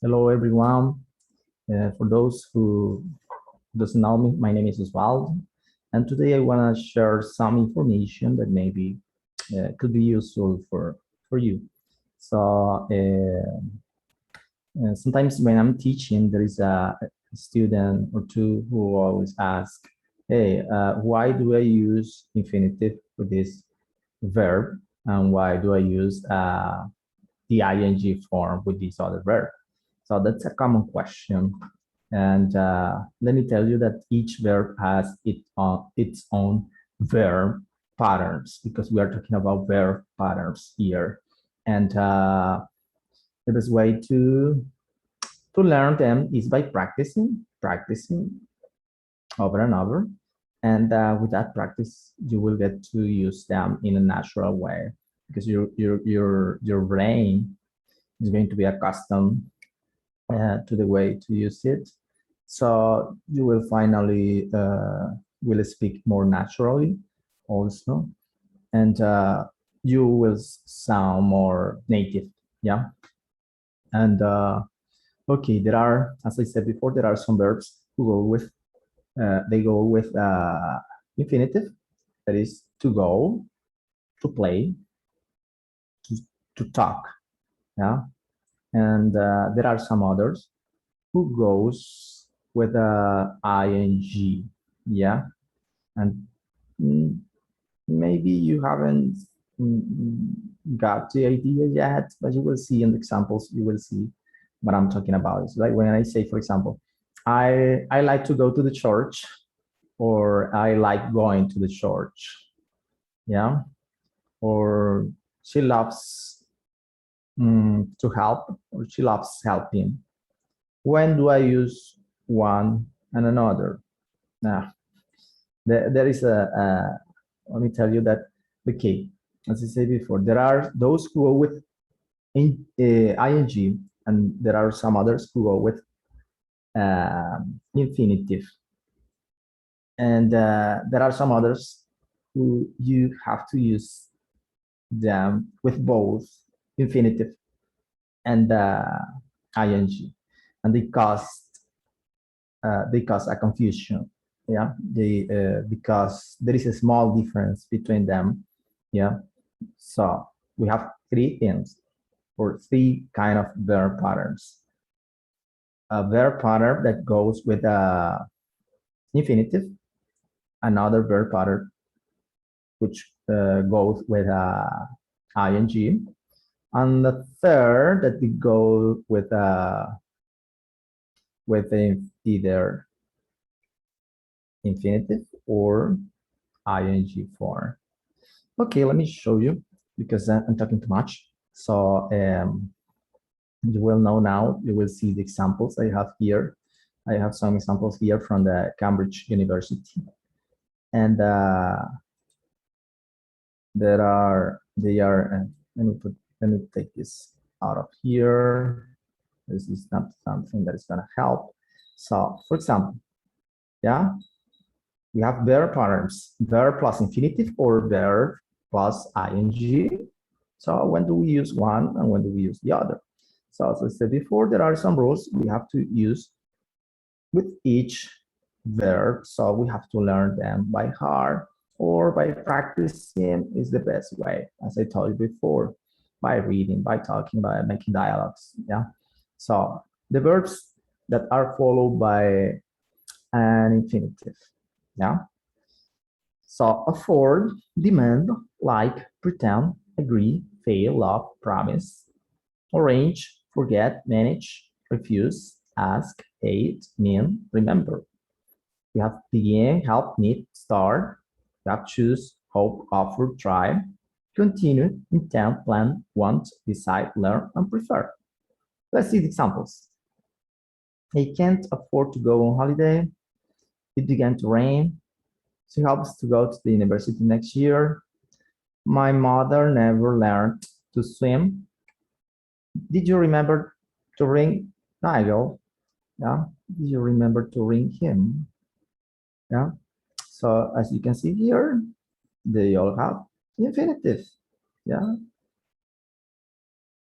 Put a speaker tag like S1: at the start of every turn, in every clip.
S1: Hello, everyone. For those who doesn't know me, my name is Oswald, and today I want to share some information that maybe could be useful for you. So sometimes when I'm teaching, there is a student or two who always ask, "Hey, why do I use infinitive for this verb, and why do I use the ing form with this other verb?" So that's a common question. And let me tell you that each verb has its own verb patterns because we are talking about verb patterns here. And the best way to learn them is by practicing over and over. And with that practice, you will get to use them in a natural way because your brain is going to be accustomed to the way to use it. So you will finally will speak more naturally also, and you will sound more native. Yeah. And okay, there are, as I said before, there are some verbs who go with they go with infinitive, that is to go, to play, to, to talk. Yeah. And there are some others who goes with ing. Yeah. And mm, maybe you haven't mm, got the idea yet, but you will see in the examples, you will see what I'm talking about. It's like when I say, for example, I like to go to the church, or I like going to the church. Yeah. Or she loves to help, or she loves helping. When do I use one and another? Now, there is let me tell you that, okay, as I said before, there are those who go with ing, and there are some others who go with infinitive. And there are some others who you have to use them with both infinitive and ing, and they cause a confusion. Yeah, because there is a small difference between them. Yeah, so we have three things, or three kind of verb patterns. A verb pattern that goes with a infinitive, another verb pattern which goes with a ing, and the third that we go with either infinitive or ing form. Okay, let me show you because I'm talking too much. So you will know now, you will see the examples I have here. I have some examples here from the Cambridge University. And let me take this out of here. This is not something that is gonna help. So for example, yeah, we have verb patterns, verb plus infinitive or verb plus ing. So when do we use one and when do we use the other? So as I said before, there are some rules we have to use with each verb. So we have to learn them by heart, or by practicing is the best way, as I told you before, by reading, by talking, by making dialogues. Yeah. So the verbs that are followed by an infinitive. Yeah. So afford, demand, like, pretend, agree, fail, love, promise, arrange, forget, manage, refuse, ask, hate, mean, remember. We have begin, help, need, start. We have choose, hope, offer, try, continue, intend, plan, want, decide, learn, and prefer. Let's see the examples. I can't afford to go on holiday. It began to rain. She hopes to go to the university next year. My mother never learned to swim. Did you remember to ring Nigel? Yeah. Did you remember to ring him? Yeah. So as you can see here, they all have infinitive. Yeah.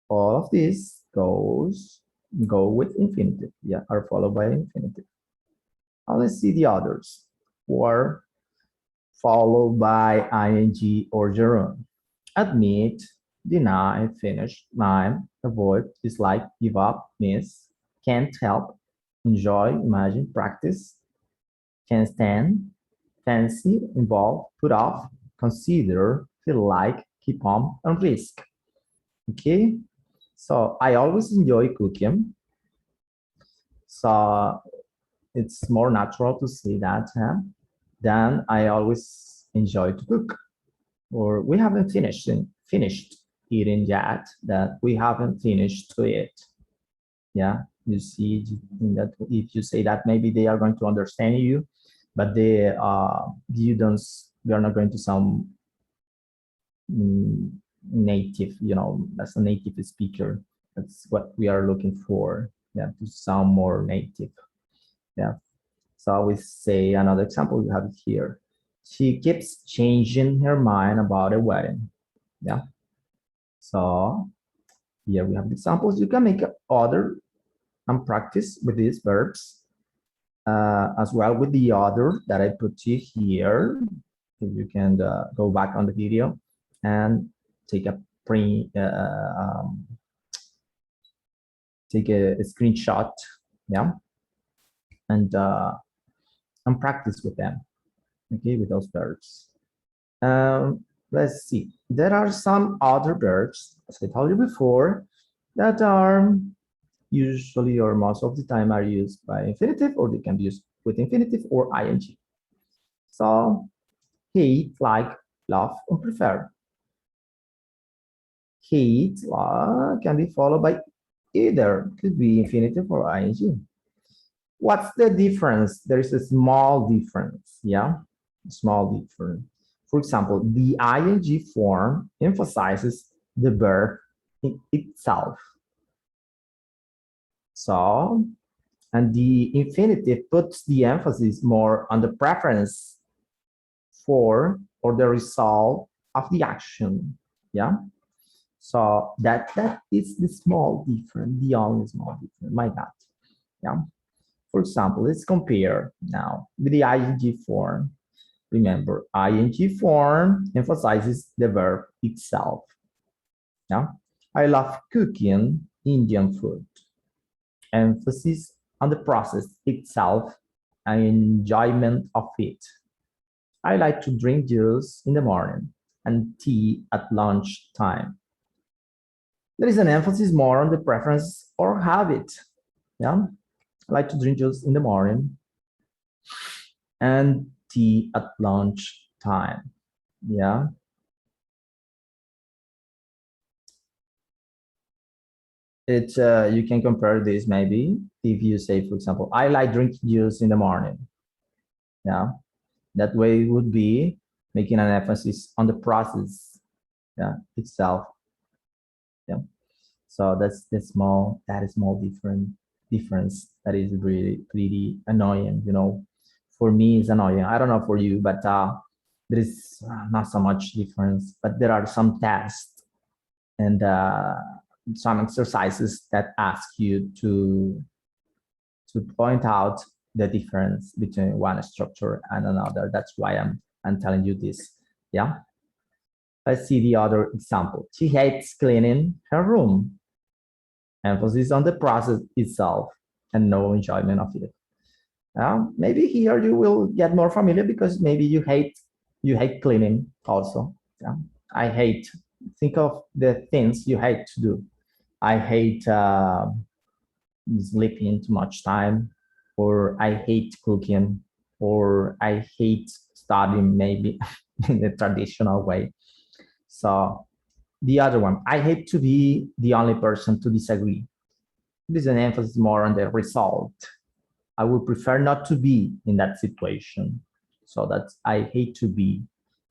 S1: All of this goes go with infinitive, yeah, are followed by infinitive. Now let's see the others, were followed by ing or gerund. Admit, deny, finish, mime, avoid, dislike, give up, miss, can't help, enjoy, imagine, practice, can stand, fancy, involve, put off, consider, feel like, keep on, and risk. Okay, so I always enjoy cooking. So it's more natural to say that, then I always enjoy to cook. Or we haven't finished eating yet, that we haven't finished to eat. Yeah, you see that if you say that, maybe they are going to understand you, but you are not going to sound native, as a native speaker. That's what we are looking for. Yeah, to sound more native. Yeah. So I will say another example. You have it here. She keeps changing her mind about a wedding. Yeah. So here we have examples. You can make other and practice with these verbs as well with the other that I put you here. You can go back on the video and take a print, take a screenshot, yeah, and practice with them, okay, with those verbs. Let's see. There are some other verbs, as I told you before, that are usually or most of the time are used by infinitive, or they can be used with infinitive or ing. So hate, like, love, or prefer. Hate can be followed by either, could be infinitive or ing. What's the difference? There is a small difference, yeah? Small difference. For example, the ing form emphasizes the verb in itself. So, and the infinitive puts the emphasis more on the preference for or the result of the action, yeah? So that is the small difference, the only small difference, my God, yeah? For example, let's compare now with the ing form. Remember, ing form emphasizes the verb itself. Yeah, I love cooking Indian food. Emphasis on the process itself and enjoyment of it. I like to drink juice in the morning and tea at lunch time. There is an emphasis more on the preference or habit. Yeah, I like to drink juice in the morning and tea at lunch time. Yeah. It's you can compare this maybe if you say, for example, I like drinking juice in the morning. Yeah. That way it would be making an emphasis on the process, yeah, itself. Yeah. So that's the small, that is small difference that is really pretty annoying, For me it's annoying. I don't know for you, but there is not so much difference, but there are some tests and some exercises that ask you to point out the difference between one structure and another. That's why I'm telling you this. Yeah. Let's see the other example. She hates cleaning her room. Emphasis on the process itself and no enjoyment of it. Maybe here you will get more familiar because maybe you hate cleaning also. Yeah. I hate. Think of the things you hate to do. I hate sleeping too much time, or I hate cooking, or I hate studying maybe in the traditional way. So the other one, I hate to be the only person to disagree. There's an emphasis more on the result. I would prefer not to be in that situation. So that's, I hate to be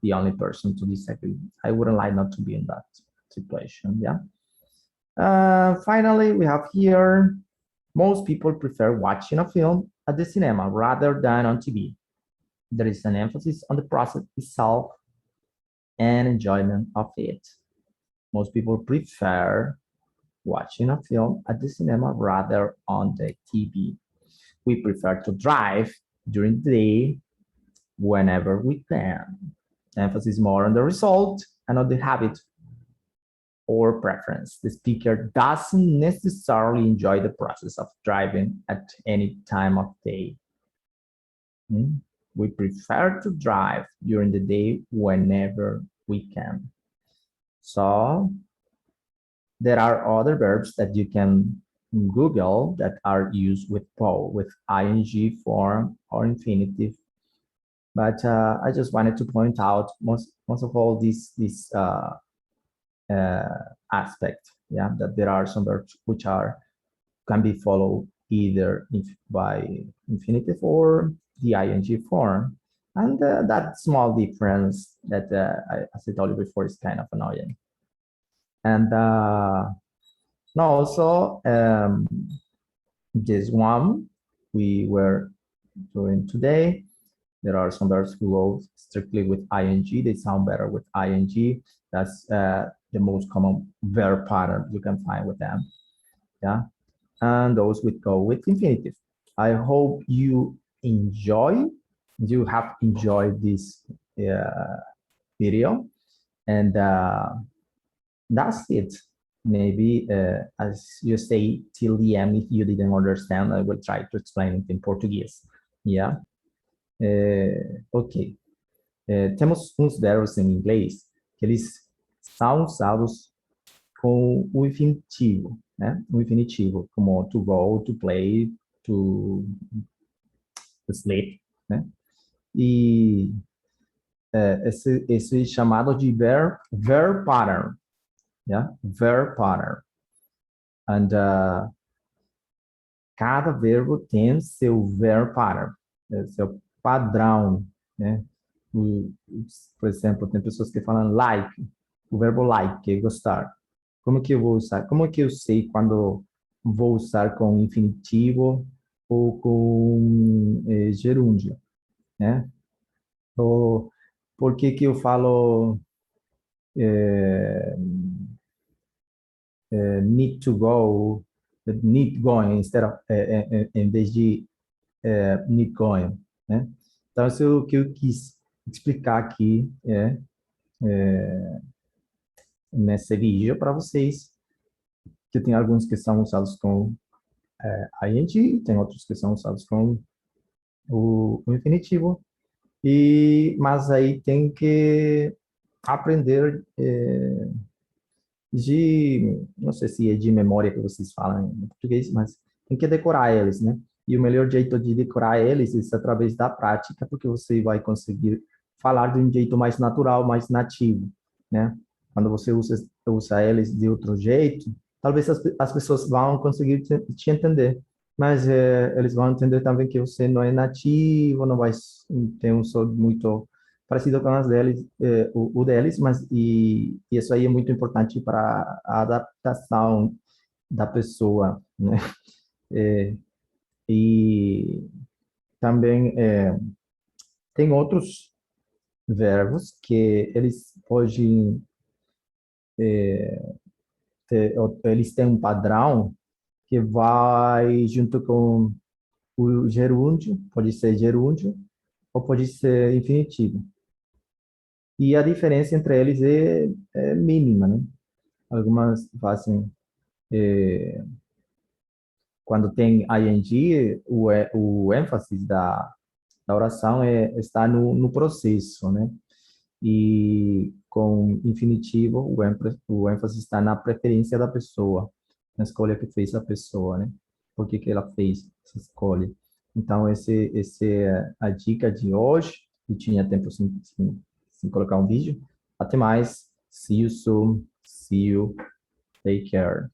S1: the only person to disagree. I wouldn't like not to be in that situation. Yeah. Finally, we have here, most people prefer watching a film at the cinema rather than on TV. There is an emphasis on the process itself and enjoyment of it. Most people prefer watching a film at the cinema rather on the TV. We prefer to drive during the day whenever we can. Emphasis more on the result and on the habit or preference. The speaker doesn't necessarily enjoy the process of driving at any time of day. We prefer to drive during the day whenever we can. So there are other verbs that you can Google that are used with PO, with ing form or infinitive. But I just wanted to point out most of all this aspect, yeah, that there are some verbs which can be followed either by infinitive or the ing form. And that small difference that, as I told you before, is kind of annoying. And now also, this one we were doing today, there are some verbs who go strictly with ing. They sound better with ing. That's the most common verb pattern you can find with them. Yeah, and those would go with infinitive. I hope you have enjoyed this video, and that's it. Maybe as you stay till the end, if you didn't understand, I will try to explain it in Portuguese. Yeah. Ok. Temos uns verbos em inglês que eles são usados com o infinitivo, né? O infinitivo, como to go, to play, to sleep, né? E esse chamado de verb pattern, yeah? Verb pattern. And cada verbo tem seu verb pattern, seu padrão, né? Por exemplo, tem pessoas que falam like, o verbo like, que é gostar. Como que eu vou usar? Como que eu sei quando vou usar com infinitivo ou com gerúndio, né? Ou por que que eu falo need to go, need going, em vez de need going, né? Então, isso é o que eu quis explicar aqui nesse vídeo para vocês, que tem alguns que são usados com ing, tem outros que são usados com o infinitivo, mas aí tem que aprender não sei se é de memória que vocês falam em português, mas tem que decorar eles, né? E o melhor jeito de decorar eles é através da prática, porque você vai conseguir falar de um jeito mais natural, mais nativo, né? Quando você usa eles de outro jeito, talvez as pessoas vão conseguir te entender, mas eles vão entender também que você não é nativo, não vai ter um som muito parecido com as deles, o deles, mas isso aí é muito importante para a adaptação da pessoa, né? E também tem outros verbos que eles podem eles têm um padrão que vai junto com o gerúndio, pode ser gerúndio ou pode ser infinitivo. E a diferença entre eles é mínima, né? Algumas fazem quando tem ing, o ênfase da oração está no processo, né? E com infinitivo, o ênfase está na preferência da pessoa, na escolha que fez a pessoa, né? Por que que ela fez essa escolha. Então, essa é a dica de hoje. E tinha tempo sem colocar um vídeo. Até mais. See you soon. See you. Take care.